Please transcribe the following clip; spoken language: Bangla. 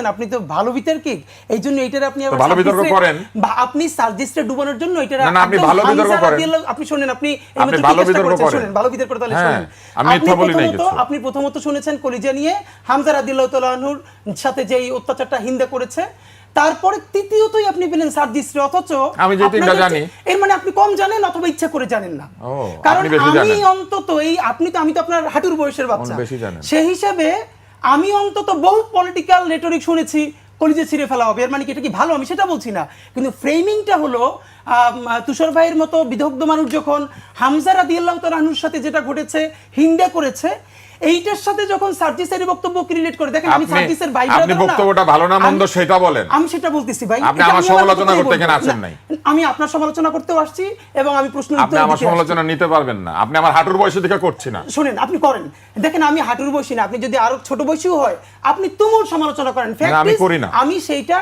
পারতেন, আপনি তো ভালো বিতর্কিক, এই জন্য এইটার আপনি আবার ভালো বিতর্ক করেন, আপনি সার্জিস্টে ডুবানোর জন্য এটা আপনি ভালো বিতর্ক করেন, আপনি শুনেন, আপনি ভালো বিতর্ক করেন, শুনেন, ভালো বিতর্ক তাহলে শুনেন। আমি মিথ্যা বলি নাই কিছু। আপনি প্রথমত শুনেছেন কলিজা নিয়ে হামজা রাদিয়াল্লাহু তাআলা আনহুর সাথে যে অত্যাচারটা হিন্দা করেছে, তারপরে তৃতীয়তই আপনি পেলেন সার্জিস্টে, অথচ আমি যে তিনটা জানি, এর মানে আপনি কম জানেন অথবা ইচ্ছা করে জানেন না। কারণ আমি অন্তত আমি তো আপনার হাঁটুর বয়সের বাচ্চা, সেই হিসাবে আমি অন্তত বহু পলিটিক্যাল রেটরিক শুনেছি কলিজা ছিঁড়ে ফেলা হবে, এর মানে কি এটা কি ভালো, আমি সেটা বলছি না, কিন্তু ফ্রেমিংটা হলো তুষার ভাইয়ের মতো বিদগ্ধ মানুষ যখন হামজা রাদিয়াল্লাহু তাআলা আনহুর সাথে যেটা ঘটেছে হিন্দা করেছে, এইটার সাথে যখন সার্জিসের বক্তব্যকে রিলেট করে দেখেন, আমি সার্জিসের ভাই ব্রাদার না, আপনি বক্তব্যটা ভালো না মন্দ সেটা বলেন, আমি সেটা বলতেছি ভাই, আপনি আমার সমালোচনা করতে কেন আসেন নাই? আমি আপনার সমালোচনা করতেও আসছি এবং আমি প্রশ্ন আপনি আমার সমালোচনা নিতে পারবেন না, আপনি আমার হাঁটুর বয়সে দিকে করছেন না। শুনেন, আপনি করেন, দেখেন আমি হাঁটুর বয়সী না, আপনি যদি আরো ছোট বয়সীও হয় আপনি তুমুল সমালোচনা করেন, আমি করি না, আমি সেইটা